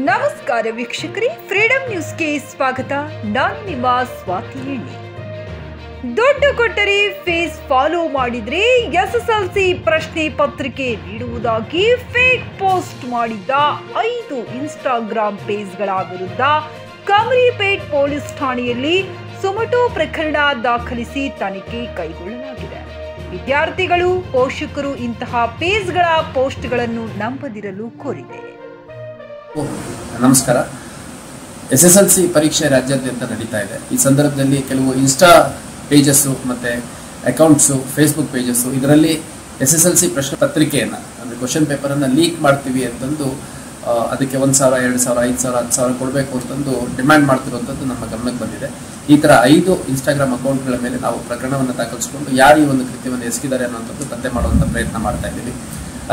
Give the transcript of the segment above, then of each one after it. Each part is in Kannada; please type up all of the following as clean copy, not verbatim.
ನಮಸ್ಕಾರ ವೀಕ್ಷಕರೇ, ಫ್ರೀಡಂ ನ್ಯೂಸ್ಗೆ ಸ್ವಾಗತ. ನಾನು ನಿಮ್ಮ ಸ್ವಾತಿ ಎಣ್ಣೆ. ದುಡ್ಡು ಕೊಟ್ಟರೆ ಫೇಸ್ ಫಾಲೋ ಮಾಡಿದ್ರೆ ಎಸ್ಎಸ್ಎಲ್ಸಿ ಪ್ರಶ್ನೆ ಪತ್ರಿಕೆ ನೀಡುವುದಾಗಿ ಫೇಕ್ ಪೋಸ್ಟ್ ಮಾಡಿದ್ದ 5 ಇನ್ಸ್ಟಾಗ್ರಾಮ್ ಪೇಜ್ಗಳ ವಿರುದ್ಧ ಕಮರಿಪೇಟ್ ಪೊಲೀಸ್ ಠಾಣೆಯಲ್ಲಿ ಸುಮಟೋ ಪ್ರಕರಣ ದಾಖಲಿಸಿ ತನಿಖೆ ಕೈಗೊಳ್ಳಲಾಗಿದೆ. ವಿದ್ಯಾರ್ಥಿಗಳು, ಪೋಷಕರು ಇಂತಹ ಪೇಜ್ಗಳ ಪೋಸ್ಟ್ಗಳನ್ನು ನಂಬದಿರಲು ಕೋರಿದೆ. ನಮಸ್ಕಾರ. SSLC ಪರೀಕ್ಷೆ ರಾಜ್ಯಾದ್ಯಂತ ನಡೀತಾ ಇದೆ. ಈ ಸಂದರ್ಭದಲ್ಲಿ ಕೆಲವು ಇನ್ಸ್ಟಾ ಪೇಜಸ್ಸು ಮತ್ತು ಅಕೌಂಟ್ಸು, ಫೇಸ್ಬುಕ್ ಪೇಜಸ್ಸು ಇದರಲ್ಲಿ SSLC ಪ್ರಶ್ನೆ ಪತ್ರಿಕೆಯನ್ನು ಅಂದರೆ ಕ್ವಶನ್ ಪೇಪರನ್ನು ಲೀಕ್ ಮಾಡ್ತೀವಿ ಅಂತಂದು ಅದಕ್ಕೆ 1,000, 2,000, 5,000, 10,000 ಕೊಡಬೇಕು ಅಂತಂದು ಡಿಮ್ಯಾಂಡ್ ಮಾಡ್ತಿರುವಂಥದ್ದು ನಮ್ಮ ಗಮನಕ್ಕೆ ಬಂದಿದೆ. ಈ ಥರ 5 ಇನ್ಸ್ಟಾಗ್ರಾಮ್ ಅಕೌಂಟ್ಗಳ ಮೇಲೆ ನಾವು ಪ್ರಕರಣವನ್ನು ದಾಖಲಿಸಿಕೊಂಡು ಯಾರು ಈ ಒಂದು ಕೃತ್ಯವನ್ನು ಎಸಗಿದ್ದಾರೆ ಅನ್ನೋಂಥದ್ದು ಪತ್ತೆ ಮಾಡುವಂಥ ಪ್ರಯತ್ನ ಮಾಡ್ತಾ ಇದ್ದೀವಿ.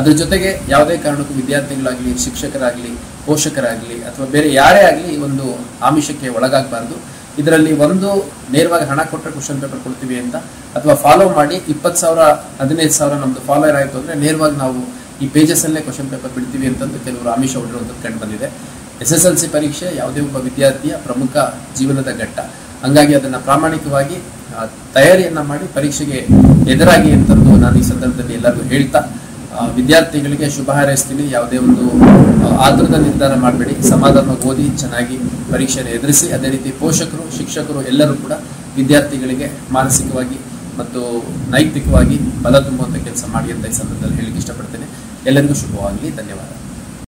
ಅದ್ರ ಜೊತೆಗೆ ಯಾವುದೇ ಕಾರಣಕ್ಕೂ ವಿದ್ಯಾರ್ಥಿಗಳಾಗಲಿ, ಶಿಕ್ಷಕರಾಗಲಿ, ಪೋಷಕರಾಗಲಿ ಅಥವಾ ಬೇರೆ ಯಾರೇ ಆಗಲಿ ಈ ಒಂದು ಆಮಿಷಕ್ಕೆ ಒಳಗಾಗಬಾರ್ದು. ಇದರಲ್ಲಿ ಒಂದು ನೇರವಾಗಿ ಹಣ ಕೊಟ್ಟರೆ ಕ್ವಶನ್ ಪೇಪರ್ ಕೊಡ್ತೀವಿ ಅಂತ, ಅಥವಾ ಫಾಲೋ ಮಾಡಿ 20,000, 15,000 ನಮ್ಮದು ಫಾಲೋಯರ್ ಆಯಿತು ಅಂದರೆ ನೇರವಾಗಿ ನಾವು ಈ ಪೇಜಸ್ಸಲ್ಲೇ ಕ್ವಶನ್ ಪೇಪರ್ ಬಿಡ್ತೀವಿ ಅಂತಂದು ಕೆಲವರು ಆಮಿಷ ಹೊಡಿರುವಂಥದ್ದು ಕಂಡು ಬಂದಿದೆ. SSLC ಪರೀಕ್ಷೆ ಯಾವುದೇ ಒಬ್ಬ ವಿದ್ಯಾರ್ಥಿಯ ಪ್ರಮುಖ ಜೀವನದ ಘಟ್ಟ. ಹಂಗಾಗಿ ಅದನ್ನು ಪ್ರಾಮಾಣಿಕವಾಗಿ ತಯಾರಿಯನ್ನು ಮಾಡಿ ಪರೀಕ್ಷೆಗೆ ಎದುರಾಗಿ ಅಂತಂದು ನಾನು ಈ ಸಂದರ್ಭದಲ್ಲಿ ಎಲ್ಲರಿಗೂ ಹೇಳ್ತಾ ವಿದ್ಯಾರ್ಥಿಗಳಿಗೆ ಶುಭ ಹಾರೈಸ್ತೀನಿ. ಯಾವುದೇ ಒಂದು ಆತುರದ ನಿರ್ಧಾರ ಮಾಡಬೇಡಿ, ಸಮಾಧಾನವಾಗಿ ಓದಿ ಚೆನ್ನಾಗಿ ಪರೀಕ್ಷೆಯನ್ನು ಎದುರಿಸಿ. ಅದೇ ರೀತಿ ಪೋಷಕರು, ಶಿಕ್ಷಕರು ಎಲ್ಲರೂ ಕೂಡ ವಿದ್ಯಾರ್ಥಿಗಳಿಗೆ ಮಾನಸಿಕವಾಗಿ ಮತ್ತು ನೈತಿಕವಾಗಿ ಬಲ ತುಂಬುವಂಥ ಕೆಲಸ ಮಾಡಿ ಅಂತ ಈ ಸಂದರ್ಭದಲ್ಲಿ ಹೇಳಲಿಕ್ಕೆ ಇಷ್ಟಪಡ್ತೇನೆ. ಎಲ್ಲರಿಗೂ ಶುಭವಾಗಲಿ. ಧನ್ಯವಾದ.